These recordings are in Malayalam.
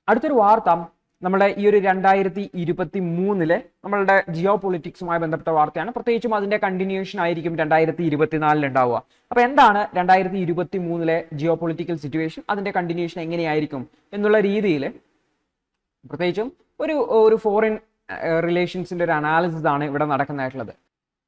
അടുത്തൊരു വാർത്ത നമ്മുടെ ഈ ഒരു 2023 നമ്മളുടെ ജിയോ പൊളിറ്റിക്സുമായി ബന്ധപ്പെട്ട വാർത്തയാണ്. പ്രത്യേകിച്ചും അതിന്റെ കണ്ടിന്യൂഷൻ ആയിരിക്കും 2024 ഉണ്ടാവുക. അപ്പൊ എന്താണ് 2023 ജിയോ പൊളിറ്റിക്കൽ സിറ്റുവേഷൻ, അതിന്റെ കണ്ടിന്യൂഷൻ എങ്ങനെയായിരിക്കും എന്നുള്ള രീതിയിൽ പ്രത്യേകിച്ചും ഒരു ഫോറിൻ റിലേഷൻസിന്റെ ഒരു അനാലിസിസ് ആണ് ഇവിടെ നടക്കുന്നതായിട്ടുള്ളത്.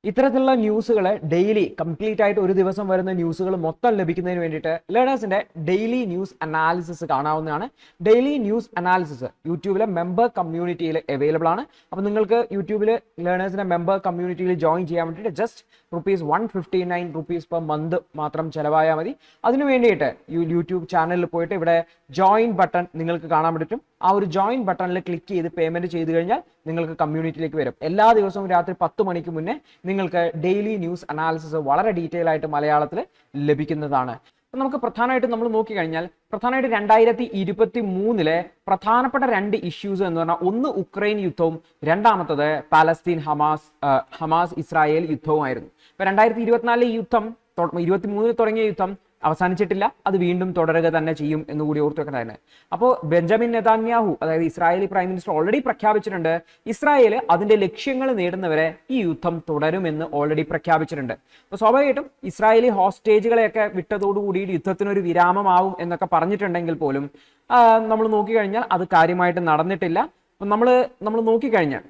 ഇത്തരത്തിലുള്ള ന്യൂസുകൾ ഡെയിലി കംപ്ലീറ്റ് ആയിട്ട് ഒരു ദിവസം വരുന്ന ന്യൂസുകൾ മൊത്തം ലഭിക്കുന്നതിന് വേണ്ടിയിട്ട് ലേണേഴ്സിന്റെ ഡെയിലി ന്യൂസ് അനാലിസിസ് കാണാവുന്നതാണ്. ഡെയിലി ന്യൂസ് അനാലിസിസ് യൂട്യൂബിലെ മെമ്പർ കമ്മ്യൂണിറ്റിയിൽ അവൈലബിൾ ആണ്. അപ്പോൾ നിങ്ങൾക്ക് യൂട്യൂബിൽ ലേണേഴ്സിന്റെ മെമ്പർ കമ്മ്യൂണിറ്റിയിൽ ജോയിൻ ചെയ്യാൻ വേണ്ടിയിട്ട് ജസ്റ്റ് ₹159 പെർ മന്ത് മാത്രം ചിലവായാൽ മതി. അതിനു വേണ്ടിയിട്ട് യൂട്യൂബ് ചാനലിൽ പോയിട്ട് ഇവിടെ ജോയിൻ ബട്ടൺ നിങ്ങൾക്ക് കാണാൻ പറ്റും. ആ ഒരു ജോയിൻ ബട്ടണിൽ ക്ലിക്ക് ചെയ്ത് പേയ്മെന്റ് ചെയ്ത് കഴിഞ്ഞാൽ നിങ്ങൾക്ക് കമ്മ്യൂണിറ്റിയിലേക്ക് വരും. എല്ലാ ദിവസവും രാത്രി 10 മണിക്ക് മുന്നേ നിങ്ങൾക്ക് ഡെയിലി ന്യൂസ് അനാലിസിസ് വളരെ ഡീറ്റെയിൽ ആയിട്ട് മലയാളത്തിൽ ലഭിക്കുന്നതാണ്. അപ്പം നമുക്ക് പ്രധാനമായിട്ടും നമ്മൾ നോക്കിക്കഴിഞ്ഞാൽ പ്രധാനമായിട്ട് 2023 പ്രധാനപ്പെട്ട 2 ഇഷ്യൂസ് എന്ന് പറഞ്ഞാൽ ഒന്ന് ഉക്രൈൻ യുദ്ധവും രണ്ടാമത്തത് പാലസ്തീൻ ഹമാസ് ഇസ്രായേൽ യുദ്ധവുമായിരുന്നു. ഇപ്പൊ 2024 ഈ യുദ്ധം 2023 തുടങ്ങിയ യുദ്ധം അവസാനിച്ചിട്ടില്ല, അത് വീണ്ടും തുടരുക തന്നെ ചെയ്യും എന്ന് കൂടി ഓർത്തു വെക്കണ്ടായിരുന്നു. അപ്പോൾ ബെഞ്ചമിൻ നെതാന്യാഹു, അതായത് ഇസ്രായേലി പ്രൈം മിനിസ്റ്റർ ഓൾറെഡി പ്രഖ്യാപിച്ചിട്ടുണ്ട് ഇസ്രായേൽ അതിന്റെ ലക്ഷ്യങ്ങൾ നേടുന്നവരെ ഈ യുദ്ധം തുടരുമെന്ന് ഓൾറെഡി പ്രഖ്യാപിച്ചിട്ടുണ്ട്. അപ്പോൾ സ്വാഭാവികമായിട്ടും ഇസ്രായേലി ഹോസ്റ്റേജുകളെയൊക്കെ വിട്ടതോടുകൂടി യുദ്ധത്തിനൊരു വിരാമമാവും എന്നൊക്കെ പറഞ്ഞിട്ടുണ്ടെങ്കിൽ പോലും നമ്മൾ നോക്കിക്കഴിഞ്ഞാൽ അത് കാര്യമായിട്ട് നടന്നിട്ടില്ല. അപ്പം നമ്മൾ നോക്കിക്കഴിഞ്ഞാൽ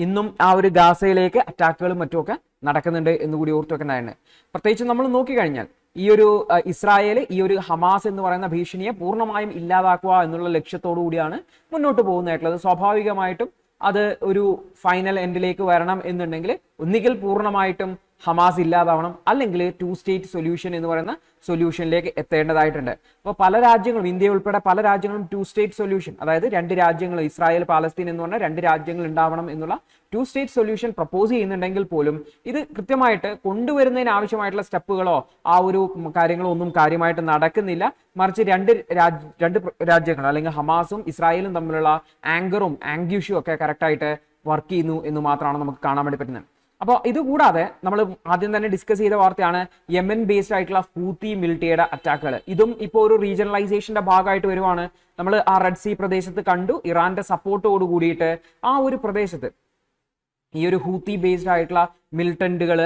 ഇന്നും ആ ഒരു ഗാസയിലേക്ക് അറ്റാക്കുകളും മറ്റുമൊക്കെ നടക്കുന്നുണ്ട് എന്ന് കൂടി ഓർത്തു വെക്കുന്നതാണ്. പ്രത്യേകിച്ച് നമ്മൾ നോക്കിക്കഴിഞ്ഞാൽ ഈ ഒരു ഇസ്രായേൽ ഈ ഒരു ഹമാസ് എന്ന് പറയുന്ന ഭീഷണിയെ പൂർണ്ണമായും ഇല്ലാതാക്കുക എന്നുള്ള ലക്ഷ്യത്തോടു കൂടിയാണ് മുന്നോട്ട് പോകുന്നതായിട്ടുള്ളത്. സ്വാഭാവികമായിട്ടും അത് ഒരു ഫൈനൽ എൻഡിലേക്ക് വരണം എന്നുണ്ടെങ്കിൽ ഒന്നുകിൽ പൂർണ്ണമായിട്ടും ഹമാസ് ഇല്ലാതാവണം, അല്ലെങ്കിൽ 2 സ്റ്റേറ്റ് സൊല്യൂഷൻ എന്ന് പറയുന്ന സൊല്യൂഷനിലേക്ക് എത്തേണ്ടതായിട്ടുണ്ട്. അപ്പോൾ പല രാജ്യങ്ങളും, ഇന്ത്യ ഉൾപ്പെടെ പല രാജ്യങ്ങളും 2 സ്റ്റേറ്റ് സൊല്യൂഷൻ, അതായത് 2 രാജ്യങ്ങൾ ഇസ്രായേൽ പാലസ്തീൻ എന്ന് പറഞ്ഞാൽ 2 രാജ്യങ്ങൾ ഉണ്ടാവണം എന്നുള്ള 2 സ്റ്റേറ്റ് സൊല്യൂഷൻ പ്രപ്പോസ് ചെയ്യുന്നുണ്ടെങ്കിൽ പോലും ഇത് കൃത്യമായിട്ട് കൊണ്ടുവരുന്നതിന് ആവശ്യമായിട്ടുള്ള സ്റ്റെപ്പുകളോ ആ ഒരു കാര്യങ്ങളോ ഒന്നും കാര്യമായിട്ട് നടക്കുന്നില്ല. മറിച്ച് 2 രാജ്യങ്ങൾ അല്ലെങ്കിൽ ഹമാസും ഇസ്രായേലും തമ്മിലുള്ള ആംഗ്യൂഷും ഒക്കെ കറക്റ്റായിട്ട് വർക്ക് ചെയ്യുന്നു എന്ന് മാത്രമാണ് നമുക്ക് കാണാൻ വേണ്ടി പറ്റുന്നത്. അപ്പോൾ ഇതുകൂടാതെ നമ്മൾ ആദ്യം തന്നെ ഡിസ്കസ് ചെയ്ത വാർത്തയാണ് യമൻ ബേസ്ഡ് ആയിട്ടുള്ള ഹൂത്തി മിലിറ്ററിയുടെ അറ്റാക്കുകൾ. ഇതും ഇപ്പോൾ ഒരു റീജിയണലൈസേഷന്റെ ഭാഗമായിട്ട് വരുവാണ്. നമ്മൾ ആ റെഡ് സീ പ്രദേശത്ത് കണ്ടു, ഇറാന്റെ സപ്പോർട്ടോട് കൂടിയിട്ട് ആ ഒരു പ്രദേശത്ത് ഈ ഒരു ഹൂത്തി ബേസ്ഡ് ആയിട്ടുള്ള മിലിറ്റന്റുകൾ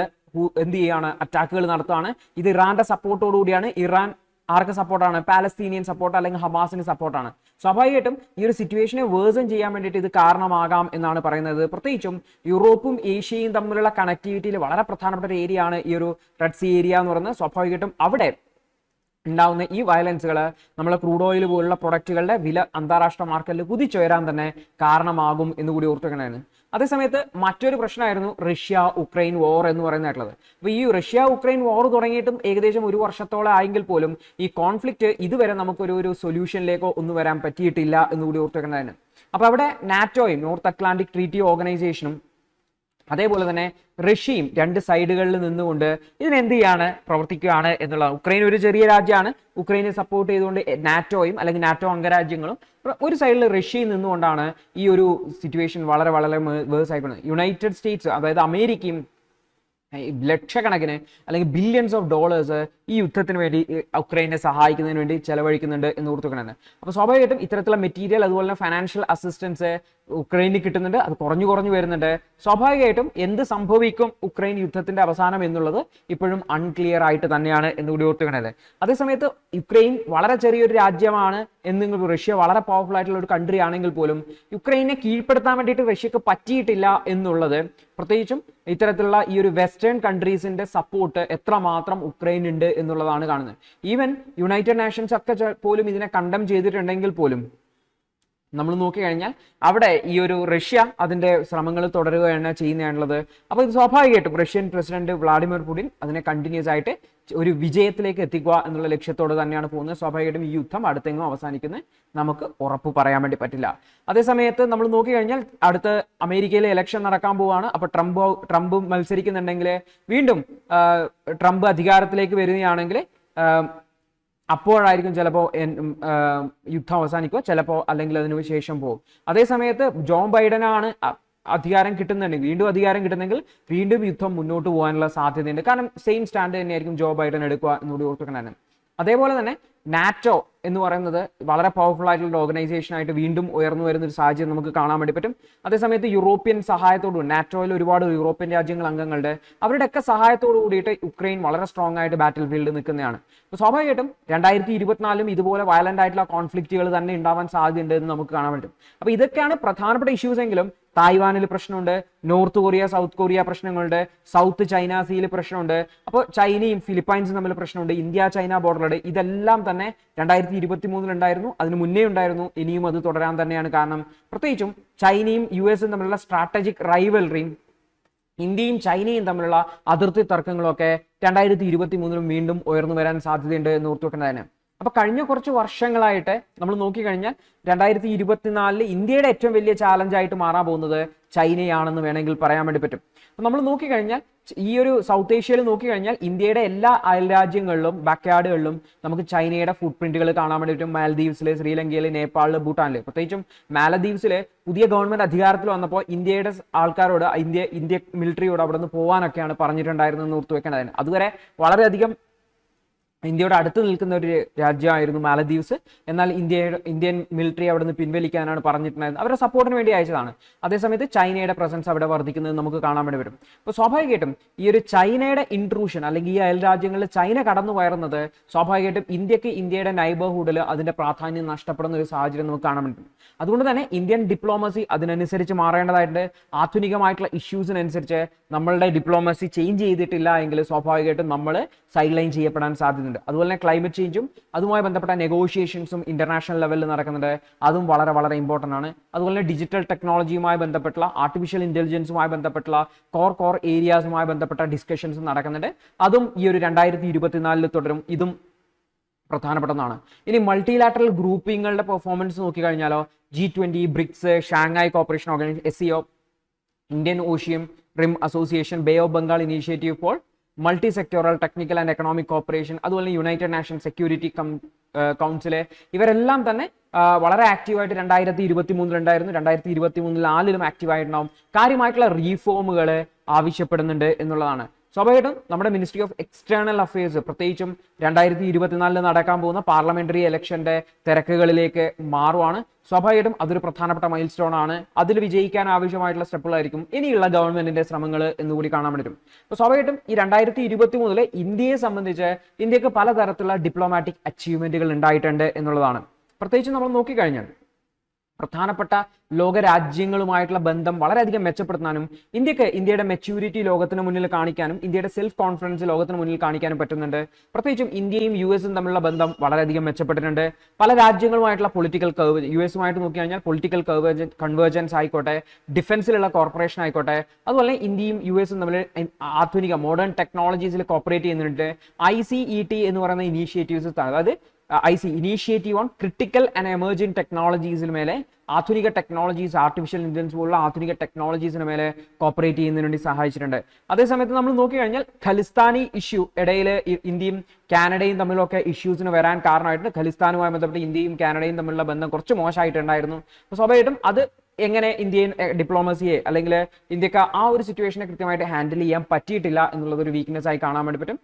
എന്ത് ചെയ്യാണ്, അറ്റാക്കുകൾ നടത്തുകയാണ്. ഇത് ഇറാന്റെ സപ്പോർട്ടോട് കൂടിയാണ്. ഇറാൻ ആർക്ക് സപ്പോർട്ടാണ്? പാലസ്തീനിയൻ സപ്പോർട്ട് അല്ലെങ്കിൽ ഹമാസിന് സപ്പോർട്ടാണ്. സ്വാഭാവികമായിട്ടും ഈ ഒരു സിറ്റുവേഷനെ വേഴ്സൺ ചെയ്യാൻ വേണ്ടിയിട്ട് ഇത് കാരണമാകാം എന്നാണ് പറയുന്നത്. പ്രത്യേകിച്ചും യൂറോപ്പും ഏഷ്യയും തമ്മിലുള്ള കണക്ടിവിറ്റിയിൽ വളരെ പ്രധാനപ്പെട്ട ഒരു ഏരിയ ആണ് ഈ ഒരു റെഡ് സീ ഏരിയ എന്ന് പറയുന്നത്. സ്വാഭാവികമായിട്ടും അവിടെ ഉണ്ടാവുന്ന ഈ വയലൻസുകൾ നമ്മളെ ക്രൂഡ് ഓയിൽ പോലുള്ള പ്രൊഡക്റ്റുകളുടെ വില അന്താരാഷ്ട്ര മാർക്കറ്റിൽ കുതിച്ചുയരാൻ തന്നെ കാരണമാകും എന്ന് കൂടി ഓർത്തുവെക്കണമായിരുന്നു. അതേസമയത്ത് മറ്റൊരു പ്രശ്നമായിരുന്നു റഷ്യ ഉക്രൈൻ വോർ എന്ന് പറയുന്നതായിട്ടുള്ളത്. അപ്പോൾ ഈ റഷ്യ ഉക്രൈൻ വോർ തുടങ്ങിയിട്ടും ഏകദേശം 1 വർഷത്തോളം ആയെങ്കിൽ പോലും ഈ കോൺഫ്ലിക്റ്റ് ഇതുവരെ നമുക്കൊരു സൊല്യൂഷനിലേക്കോ ഒന്നും വരാൻ പറ്റിയിട്ടില്ല എന്നുകൂടി ഓർത്തുവെക്കണമായിരുന്നു. അപ്പോൾ അവിടെ നാറ്റോയും നോർത്ത് അറ്റ്ലാന്റിക് ട്രീറ്റി ഓർഗനൈസേഷനും അതേപോലെ തന്നെ റഷ്യയും 2 സൈഡുകളിൽ നിന്നുകൊണ്ട് ഇതിനെന്ത് ചെയ്യാണ്, പ്രവർത്തിക്കുകയാണ് എന്നുള്ളതാണ്. ഉക്രൈൻ ഒരു ചെറിയ രാജ്യമാണ്. ഉക്രൈനെ സപ്പോർട്ട് ചെയ്തുകൊണ്ട് നാറ്റോയും അല്ലെങ്കിൽ നാറ്റോ അംഗരാജ്യങ്ങളും ഒരു സൈഡിൽ റഷ്യയിൽ നിന്നുകൊണ്ടാണ് ഈ ഒരു സിറ്റുവേഷൻ വളരെ വളരെ വേഴ്സ് ആയിപ്പോകുന്നത്. യുണൈറ്റഡ് സ്റ്റേറ്റ്സ്, അതായത് അമേരിക്കയും ലക്ഷക്കണക്കിന് അല്ലെങ്കിൽ ബില്യൺസ് ഓഫ് ഡോളേഴ്സ് ഈ യുദ്ധത്തിന് വേണ്ടി ഉക്രൈനെ സഹായിക്കുന്നതിന് വേണ്ടി ചെലവഴിക്കുന്നുണ്ട് എന്ന് ഓർത്തുവെക്കണം. അപ്പോൾ സ്വാഭാവികമായിട്ടും ഇത്തരത്തിലുള്ള മെറ്റീരിയൽ അതുപോലെ തന്നെ ഫൈനാൻഷ്യൽ അസിസ്റ്റൻസ് ഉക്രൈനിൽ കിട്ടുന്നുണ്ട്. അത് കുറഞ്ഞു വരുന്നുണ്ട്. സ്വാഭാവികമായിട്ടും എന്ത് സംഭവിക്കും ഉക്രൈൻ യുദ്ധത്തിന്റെ അവസാനം എന്നുള്ളത് ഇപ്പോഴും അൺക്ലിയർ ആയിട്ട് തന്നെയാണ് എന്നുകൂടി ഓർത്തുവെക്കണത്. അതേസമയത്ത് യുക്രൈൻ വളരെ ചെറിയൊരു രാജ്യമാണ് എന്നെങ്കിലും റഷ്യ വളരെ പവർഫുൾ ആയിട്ടുള്ള ഒരു കൺട്രി ആണെങ്കിൽ പോലും യുക്രൈനെ കീഴ്പ്പെടുത്താൻ വേണ്ടിയിട്ട് റഷ്യക്ക് പറ്റിയിട്ടില്ല എന്നുള്ളത് പ്രത്യേകിച്ചും ഇത്തരത്തിലുള്ള ഈ ഒരു വെസ്റ്റേൺ കൺട്രീസിന്റെ സപ്പോർട്ട് എത്രമാത്രം ഉക്രൈൻ ഉണ്ട് എന്നുള്ളതാണ് കാണുന്നത്. ഈവൻ യുണൈറ്റഡ് നേഷൻസ് ഒക്കെ പോലും ഇതിനെ കണ്ടം ചെയ്തിട്ടുണ്ടെങ്കിൽ പോലും നമ്മൾ നോക്കിക്കഴിഞ്ഞാൽ അവിടെ ഈ ഒരു റഷ്യ അതിന്റെ ശ്രമങ്ങൾ തുടരുകയാണ് ചെയ്യുന്നതാണുള്ളത്. അപ്പോൾ ഇത് സ്വാഭാവികമായിട്ടും റഷ്യൻ പ്രസിഡന്റ് വ്ളാഡിമിർ പുടിൻ അതിനെ കണ്ടിന്യൂസ് ആയിട്ട് ഒരു വിജയത്തിലേക്ക് എത്തിക്കുക എന്നുള്ള ലക്ഷ്യത്തോട് തന്നെയാണ് പോകുന്നത്. സ്വാഭാവികമായിട്ടും ഈ യുദ്ധം അടുത്തെങ്ങും അവസാനിക്കുന്നത് നമുക്ക് ഉറപ്പ് പറയാൻ വേണ്ടി പറ്റില്ല. അതേസമയത്ത് നമ്മൾ നോക്കിക്കഴിഞ്ഞാൽ അടുത്ത അമേരിക്കയിലെ ഇലക്ഷൻ നടക്കാൻ പോവുകയാണ്. അപ്പോൾ ട്രംപ് മത്സരിക്കുന്നുണ്ടെങ്കിൽ വീണ്ടും ട്രംപ് അധികാരത്തിലേക്ക് വരികയാണെങ്കിൽ അപ്പോഴായിരിക്കും ചിലപ്പോൾ യുദ്ധം അവസാനിക്കുക, ചിലപ്പോൾ അല്ലെങ്കിൽ അതിനു ശേഷം പോകും. അതേസമയത്ത് ജോ ബൈഡനാണ് അധികാരം കിട്ടുന്നുണ്ടെങ്കിൽ വീണ്ടും അധികാരം കിട്ടുന്നെങ്കിൽ വീണ്ടും യുദ്ധം മുന്നോട്ട് പോകാനുള്ള സാധ്യതയുണ്ട്. കാരണം സെയിം സ്റ്റാൻഡ് തന്നെയായിരിക്കും ജോ ബൈഡൻ എടുക്കുക എന്നുകൂടി ഓർത്തുവെക്കണം. അതേപോലെ തന്നെ നാറ്റോ എന്ന് പറയുന്നത് വളരെ പവർഫുൾ ആയിട്ടുള്ള ഓർഗനൈസേഷൻ ആയിട്ട് വീണ്ടും ഉയർന്നു വരുന്ന ഒരു സാഹചര്യം നമുക്ക് കാണാൻ വേണ്ടി പറ്റും. അതേസമയത്ത് യൂറോപ്യൻ സഹായത്തോടു നാറ്റോയിൽ ഒരുപാട് യൂറോപ്യൻ രാജ്യങ്ങൾ അംഗങ്ങളുടെ അവരുടെയൊക്കെ സഹായത്തോടു കൂടിയിട്ട് യുക്രൈൻ വളരെ സ്ട്രോങ് ആയിട്ട് ബാറ്റിൽ ഫീൽഡിൽ നിൽക്കുന്നതാണ്. അപ്പോൾ സ്വാഭാവികമായിട്ടും 2024 ഇതുപോലെ വയലന്റ് ആയിട്ടുള്ള കോൺഫ്ലിക്റ്റുകൾ തന്നെ ഉണ്ടാവാൻ സാധ്യതയുണ്ട് എന്ന് നമുക്ക് കാണാൻ പറ്റും. അപ്പോൾ ഇതൊക്കെയാണ് പ്രധാനപ്പെട്ട ഇഷ്യൂസ് എങ്കിലും തായ്വാനിൽ പ്രശ്നമുണ്ട്, നോർത്ത് കൊറിയ സൗത്ത് കൊറിയ പ്രശ്നങ്ങളുണ്ട്, സൗത്ത് ചൈന സീയിൽ പ്രശ്നമുണ്ട്, അപ്പോൾ ചൈനയും ഫിലിപ്പൈൻസും തമ്മിൽ പ്രശ്നമുണ്ട്, ഇന്ത്യ ചൈന ബോർഡറുണ്ട്. ഇതെല്ലാം തന്നെ 2023 ഉണ്ടായിരുന്നു, അതിന് മുന്നേ ഉണ്ടായിരുന്നു, ഇനിയും അത് തുടരാൻ തന്നെയാണ്. കാരണം പ്രത്യേകിച്ചും ചൈനയും US തമ്മിലുള്ള സ്ട്രാറ്റജിക് റൈവൽറിയും ഇന്ത്യയും ചൈനയും തമ്മിലുള്ള അതിർത്തി തർക്കങ്ങളൊക്കെ 2023 വീണ്ടും ഉയർന്നു വരാൻ സാധ്യതയുണ്ട് എന്ന് ഓർത്തു വെക്കേണ്ടതാണ്. അപ്പൊ കഴിഞ്ഞ കുറച്ച് വർഷങ്ങളായിട്ട് നമ്മൾ നോക്കിക്കഴിഞ്ഞാൽ 2024 ഇന്ത്യയുടെ ഏറ്റവും വലിയ ചാലഞ്ച് ആയിട്ട് മാറാൻ പോകുന്നത് ചൈനയാണെന്ന് വേണമെങ്കിൽ പറയാൻ വേണ്ടി പറ്റും. അപ്പൊ നമ്മൾ നോക്കിക്കഴിഞ്ഞാൽ ഈ ഒരു സൗത്ത് ഏഷ്യയിൽ നോക്കിക്കഴിഞ്ഞാൽ ഇന്ത്യയുടെ എല്ലാ അയൽരാജ്യങ്ങളിലും ബാക്ക്യാർഡുകളിലും നമുക്ക് ചൈനയുടെ ഫുട് പ്രിന്റുകൾ കാണാൻ വേണ്ടി പറ്റും. മാലദ്വീപ്സിൽ, ശ്രീലങ്കയിൽ, നേപ്പാളിൽ, ഭൂട്ടാനിൽ. പ്രത്യേകിച്ചും മാലദ്വീപ്സിലെ പുതിയ ഗവൺമെന്റ് അധികാരത്തിൽ വന്നപ്പോൾ ഇന്ത്യയുടെ ആൾക്കാരോട് ഇന്ത്യ മിലിറ്ററിയോട് അവിടെ നിന്ന് പോകാനൊക്കെയാണ് പറഞ്ഞിട്ടുണ്ടായിരുന്നെന്ന് ഓർത്തു വെക്കേണ്ടതാണ്. അതുവരെ വളരെയധികം ഇന്ത്യയോട് അടുത്ത് നിൽക്കുന്ന ഒരു രാജ്യമായിരുന്നു മാലദ്വീപ്സ്. എന്നാൽ ഇന്ത്യൻ മിലിറ്ററി അവിടെ നിന്ന് പിൻവലിക്കാനാണ് പറഞ്ഞിട്ടുണ്ടായിരുന്നത്. അവരുടെ സപ്പോർട്ടിന് വേണ്ടി അയച്ചതാണ്. അതേസമയത്ത് ചൈനയുടെ പ്രസൻസ് അവിടെ വർദ്ധിക്കുന്നത് നമുക്ക് കാണാൻ വേണ്ടി വരും. അപ്പോൾ സ്വാഭാവികമായിട്ടും ഈ ഒരു ചൈനയുടെ ഇൻട്രൂഷൻ അല്ലെങ്കിൽ ഈ അയൽ രാജ്യങ്ങളിൽ ചൈന കടന്നു കയറുന്നത് സ്വാഭാവികമായിട്ടും ഇന്ത്യയുടെ നൈബർഹുഡിൽ അതിന്റെ പ്രാധാന്യം നഷ്ടപ്പെടുന്ന ഒരു സാഹചര്യം നമുക്ക് കാണാൻ പറ്റും. അതുകൊണ്ട് തന്നെ ഇന്ത്യൻ ഡിപ്ലോമസി അതിനനുസരിച്ച് മാറേണ്ടതായിട്ടുണ്ട്. ആധുനികമായിട്ടുള്ള ഇഷ്യൂസിനനുസരിച്ച് നമ്മളുടെ ഡിപ്ലോമസി ചേഞ്ച് ചെയ്തിട്ടില്ല എങ്കിൽ സ്വാഭാവികമായിട്ടും നമ്മൾ സൈഡ് ലൈൻ ചെയ്യപ്പെടാൻ സാധ്യതയുണ്ട്. അതുപോലെ തന്നെ ക്ലൈമറ്റ് ചേഞ്ചും അതുമായി ബന്ധപ്പെട്ട നെഗോഷിയേഷൻസും ഇന്റർനാഷണൽ ലെവലിൽ നടക്കുന്നുണ്ട്. അതും വളരെ വളരെ ഇമ്പോർട്ടൻ്റ് ആണ്. അതുപോലെ തന്നെ ഡിജിറ്റൽ ടെക്നോളജിയുമായി ബന്ധപ്പെട്ടുള്ള ആർട്ടിഫിഷ്യൽ ഇന്റലിജൻസുമായി ബന്ധപ്പെട്ടുള്ള കോർ ഏരിയാസുമായി ബന്ധപ്പെട്ട ഡിസ്കഷൻസ് നടക്കുന്നുണ്ട്. അതും ഈ ഒരു 2024 തുടരും. ഇതും പ്രധാനപ്പെട്ടതാണ്. ഇനി മൾട്ടിലാറ്ററൽ ഗ്രൂപ്പിങ്ങളുടെ പെർഫോമൻസ് നോക്കിക്കഴിഞ്ഞാലോ G20, BRICS, Shanghai cooperation organisation, SCO, Indian Ocean Rim Association, Bay of Bengal initiative for multi sectoral technical and economic cooperation, അതുപോലെ യുണൈറ്റഡ് നാഷൻ സെക്യൂരിറ്റി കൗൺസില്, ഇവരെല്ലാം തന്നെ വളരെ ആക്റ്റീവായിട്ട് 2023 ഉണ്ടായിരുന്നു. 2024 ആക്റ്റീവായിട്ടുണ്ടാവും. കാര്യമായിട്ടുള്ള റീഫോമുകൾ ആവശ്യപ്പെടുന്നുണ്ട് എന്നുള്ളതാണ്. സ്വാഭാവികമായിട്ടും നമ്മുടെ മിനിസ്ട്രി ഓഫ് എക്സ്റ്റേണൽ അഫയേഴ്സ് പ്രത്യേകിച്ചും 2024 നടക്കാൻ പോകുന്ന പാർലമെന്ററി ഇലക്ഷന്റെ തിരക്കുകളിലേക്ക് മാറുവാണ്. സ്വാഭാവികമായിട്ടും അതൊരു പ്രധാനപ്പെട്ട മൈൽ സ്റ്റോൺ ആണ്. അതിൽ വിജയിക്കാൻ ആവശ്യമായിട്ടുള്ള സ്റ്റെപ്പുകളായിരിക്കും ഇനിയുള്ള ഗവൺമെന്റിന്റെ ശ്രമങ്ങൾ എന്നുകൂടി കാണാൻ പറ്റും. അപ്പോൾ സ്വാഭാവികമായിട്ടും ഈ 2023 ഇന്ത്യയെ സംബന്ധിച്ച് ഇന്ത്യക്ക് പലതരത്തിലുള്ള ഡിപ്ലോമാറ്റിക് അച്ചീവ്മെന്റുകൾ ഉണ്ടായിട്ടുണ്ട് എന്നുള്ളതാണ്. പ്രത്യേകിച്ച് നമ്മൾ നോക്കിക്കഴിഞ്ഞാൽ പ്രധാനപ്പെട്ട ലോകരാജ്യങ്ങളുമായിട്ടുള്ള ബന്ധം വളരെയധികം മെച്ചപ്പെടുത്താനും ഇന്ത്യയുടെ മെച്യൂരിറ്റി ലോകത്തിന് മുന്നിൽ കാണിക്കാനും ഇന്ത്യയുടെ സെൽഫ് കോൺഫിഡൻസ് ലോകത്തിന് മുന്നിൽ കാണിക്കാനും പറ്റുന്നുണ്ട്. പ്രത്യേകിച്ചും ഇന്ത്യയും US തമ്മിലുള്ള ബന്ധം വളരെയധികം മെച്ചപ്പെട്ടിട്ടുണ്ട്. പല രാജ്യങ്ങളുമായിട്ടുള്ള പൊളിറ്റിക്കൽ കർവ് US നോക്കിക്കഴിഞ്ഞാൽ പൊളിറ്റിക്കൽ കൺവേർജൻസ് ആയിക്കോട്ടെ, ഡിഫൻസിലുള്ള കോർപ്പറേഷൻ ആയിക്കോട്ടെ, അതുപോലെ ഇന്ത്യയും US തമ്മിൽ ആധുനിക മോഡേൺ ടെക്നോളജീസിൽ കോപ്പറേറ്റ് ചെയ്യുന്നുണ്ട്. ICET എന്ന് പറയുന്ന ഇനീഷ്യേറ്റീവ്സ്, അതായത് initiative on critical and emerging ടെക്നോളജീസിന് മേലെ ആധുനിക ടെക്നോളജീസ്, ആർട്ടിഫിഷ്യൽ ഇന്റലിജൻസ് പോലുള്ള ആധുനിക ടെക്നോളജീസിന് മേലെ കോപ്പറേറ്റ് ചെയ്യുന്നതിന് വേണ്ടി സഹായിച്ചിട്ടുണ്ട്. അതേസമയത്ത് നമ്മൾ നോക്കിക്കഴിഞ്ഞാൽ ഖലിസ്ഥാനി ഇഷ്യൂ ഇടയിൽ ഇന്ത്യയും കാനഡയും തമ്മിലൊക്കെ ഇഷ്യൂസിന് വരാൻ കാരണമായിട്ട് ഖലിസ്ഥാനുമായി ബന്ധപ്പെട്ട് ഇന്ത്യയും കാനഡയും തമ്മിലുള്ള ബന്ധം കുറച്ച് മോശമായിട്ടുണ്ടായിരുന്നു. അപ്പോൾ സ്വാഭാവികമായിട്ടും അത് എങ്ങനെ ഇന്ത്യൻ ഡിപ്ലോമസിയെ അല്ലെങ്കിൽ ഇന്ത്യക്ക് ആ ഒരു സിറ്റുവേഷനെ കൃത്യമായിട്ട് ഹാൻഡിൽ ചെയ്യാൻ പറ്റിയിട്ടില്ല എന്നുള്ളത് ഒരു വീക്ക്നെസ് ആയി കാണാൻ വേണ്ടി പറ്റും.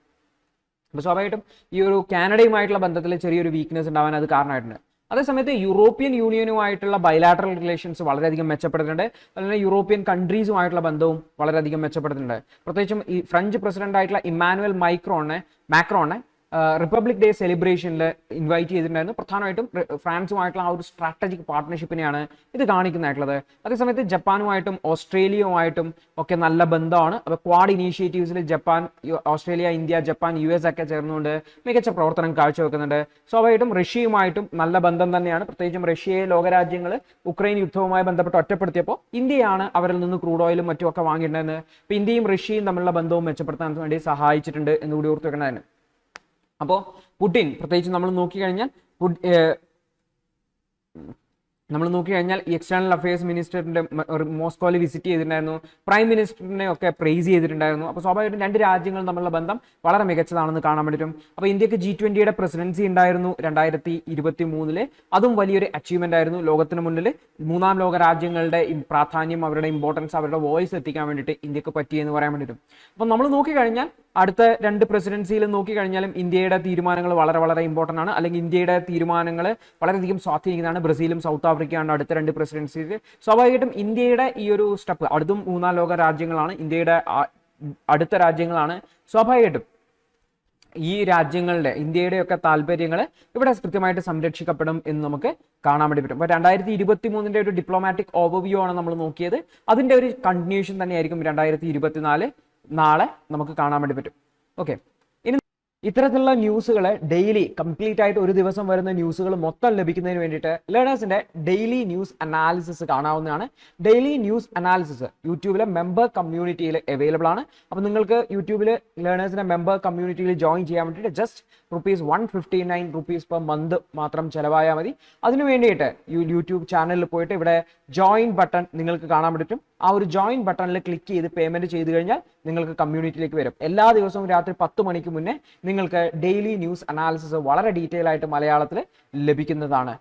അപ്പോൾ സ്വാഭാവികമായിട്ടും ഈ ഒരു കാനഡയുമായിട്ടുള്ള ബന്ധത്തിൽ ചെറിയൊരു വീക്ക്നെസ് ഉണ്ടാവാൻ അത് കാരണമായിട്ടുണ്ട്. അതേസമയത്ത് യൂറോപ്യൻ യൂണിയനുമായിട്ടുള്ള ബൈലാറ്ററൽ റിലേഷൻസ് വളരെയധികം മെച്ചപ്പെടുന്നുണ്ട്. അതുപോലെ യൂറോപ്യൻ കൺട്രീസുമായിട്ടുള്ള ബന്ധവും വളരെയധികം മെച്ചപ്പെടുന്നുണ്ട്. പ്രത്യേകിച്ചും ഈ ഫ്രഞ്ച് പ്രസിഡന്റ് ആയിട്ടുള്ള ഇമ്മാനുവൽ മാക്രോണെ റിപ്പബ്ലിക് ഡേ സെലിബ്രേഷനിൽ ഇൻവൈറ്റ് ചെയ്തിട്ടുണ്ടായിരുന്നു. പ്രധാനമായിട്ടും ഫ്രാൻസുമായിട്ടുള്ള ആ ഒരു സ്ട്രാറ്റജിക് പാർട്ട്ണർഷിപ്പിനെയാണ് ഇത് കാണിക്കുന്നതായിട്ടുള്ളത്. അതേസമയത്ത് ജപ്പാനുമായിട്ടും ഓസ്ട്രേലിയയുമായിട്ടും ഒക്കെ നല്ല ബന്ധമാണ്. അപ്പോൾ ക്വാഡ് ഇനീഷ്യേറ്റീവ്സിൽ Japan, Australia, India, Japan, US ഒക്കെ ചേർന്നുകൊണ്ട് മികച്ച പ്രവർത്തനം കാഴ്ചവെക്കുന്നുണ്ട്. സ്വാഭാവികമായിട്ടും റഷ്യയുമായിട്ടും നല്ല ബന്ധം തന്നെയാണ്. പ്രത്യേകിച്ചും റഷ്യയെ ലോകരാജ്യങ്ങൾ ഉക്രൈൻ യുദ്ധവുമായി ബന്ധപ്പെട്ട് ഒറ്റപ്പെടുത്തിയപ്പോൾ ഇന്ത്യയാണ് അവരിൽ നിന്ന് ക്രൂഡ് ഓയിലും മറ്റുമൊക്കെ വാങ്ങിയിട്ടുണ്ടായിരുന്നത്. അപ്പോൾ ഇന്ത്യയും റഷ്യയും തമ്മിലുള്ള ബന്ധവും മെച്ചപ്പെടുത്താൻ വേണ്ടി സഹായിച്ചിട്ടുണ്ട് എന്നുകൂടി ഓർത്തു വെക്കേണ്ടതാണ്. അപ്പോൾ പുടിൻ പ്രത്യേകിച്ച് നമ്മൾ നോക്കിക്കഴിഞ്ഞാൽ ഈ എക്സ്റ്റേണൽ അഫയേഴ്സ് മിനിസ്റ്ററിന്റെ മോസ്കോയിൽ വിസിറ്റ് ചെയ്തിട്ടുണ്ടായിരുന്നു. പ്രൈം മിനിസ്റ്ററിനെ ഒക്കെ പ്രൈസ് ചെയ്തിട്ടുണ്ടായിരുന്നു. അപ്പോൾ സ്വാഭാവികമായിട്ടും രണ്ട് രാജ്യങ്ങൾ തമ്മിലുള്ള ബന്ധം വളരെ മികച്ചതാണെന്ന് കാണാൻ പറ്റും. അപ്പോൾ ഇന്ത്യക്ക് G20 പ്രസിഡൻസി ഉണ്ടായിരുന്നു 2023. അതും വലിയൊരു അച്ചീവ്മെന്റ് ആയിരുന്നു. ലോകത്തിന് മുന്നിൽ മൂന്നാം ലോക രാജ്യങ്ങളുടെ പ്രാധാന്യം, അവരുടെ ഇമ്പോർട്ടൻസ്, അവരുടെ വോയിസ് എത്തിക്കാൻ വേണ്ടിയിട്ട് ഇന്ത്യക്ക് പറ്റിയെന്ന് പറയാൻ വേണ്ടിയിട്ടും. അപ്പോൾ നമ്മൾ നോക്കിക്കഴിഞ്ഞാൽ അടുത്ത 2 പ്രസിഡൻസിയിൽ നോക്കിക്കഴിഞ്ഞാലും ഇന്ത്യയുടെ തീരുമാനങ്ങൾ വളരെ വളരെ ഇമ്പോർട്ടൻ്റ് ആണ്, അല്ലെങ്കിൽ ഇന്ത്യയുടെ തീരുമാനങ്ങൾ വളരെയധികം സ്വാധീനിക്കുന്നതാണ്. ബ്രസീലും സൗത്ത് ആഫ്രിക്കയാണ് അടുത്ത 2 പ്രസിഡൻസിയിൽ. സ്വാഭാവികമായിട്ടും ഇന്ത്യയുടെ ഈ ഒരു സ്റ്റെപ്പ്, അടുത്തും 3-ാം ലോക രാജ്യങ്ങളാണ്, ഇന്ത്യയുടെ അടുത്ത രാജ്യങ്ങളാണ്. സ്വാഭാവികമായിട്ടും ഈ രാജ്യങ്ങളുടെ ഇന്ത്യയുടെയൊക്കെ താല്പര്യങ്ങൾ ഇവിടെ കൃത്യമായിട്ട് സംരക്ഷിക്കപ്പെടും എന്ന് നമുക്ക് കാണാൻ വേണ്ടി പറ്റും. അപ്പോൾ 2023 ഒരു ഡിപ്ലോമാറ്റിക് ഓവർവ്യൂ ആണ് നമ്മൾ നോക്കിയത്. അതിന്റെ ഒരു കണ്ടിന്യൂഷൻ തന്നെയായിരിക്കും 2024 നാളെ നമുക്ക് കാണാൻ വേണ്ടി പറ്റും. ഓക്കെ, ഇനി ഇത്തരത്തിലുള്ള ന്യൂസുകൾ ഡെയിലി കംപ്ലീറ്റ് ആയിട്ട് ഒരു ദിവസം വരുന്ന ന്യൂസുകൾ മൊത്തം ലഭിക്കുന്നതിന് വേണ്ടിയിട്ട് ലേണേഴ്സിന്റെ ഡെയിലി ന്യൂസ് അനാലിസിസ് കാണാവുന്നതാണ്. ഡെയിലി ന്യൂസ് അനാലിസിസ് യൂട്യൂബിലെ മെമ്പർ കമ്മ്യൂണിറ്റിയിൽ അവൈലബിൾ ആണ്. അപ്പോൾ നിങ്ങൾക്ക് യൂട്യൂബിൽ ലേണേഴ്സിന്റെ മെമ്പർ കമ്മ്യൂണിറ്റിയിൽ ജോയിൻ ചെയ്യാൻ വേണ്ടിയിട്ട് ജസ്റ്റ് ₹159 പെർ മന്ത് മാത്രം ചിലവായാൽ മതി. അതിനു വേണ്ടിയിട്ട് യൂട്യൂബ് ചാനലിൽ പോയിട്ട് ഇവിടെ ജോയിൻ ബട്ടൺ നിങ്ങൾക്ക് കാണാൻ പറ്റും. ആ ഒരു ജോയിൻ ബട്ടണിൽ ക്ലിക്ക് ചെയ്ത് പേയ്മെന്റ് ചെയ്ത് കഴിഞ്ഞാൽ നിങ്ങൾക്ക് കമ്മ്യൂണിറ്റിയിലേക്ക് വരും. എല്ലാ ദിവസവും രാത്രി 10 മണിക്ക് മുന്നേ നിങ്ങൾക്ക് ഡെയിലി ന്യൂസ് അനാലിസിസ് വളരെ ഡീറ്റെയിൽ ആയിട്ട് മലയാളത്തിൽ ലഭിക്കുന്നതാണ്.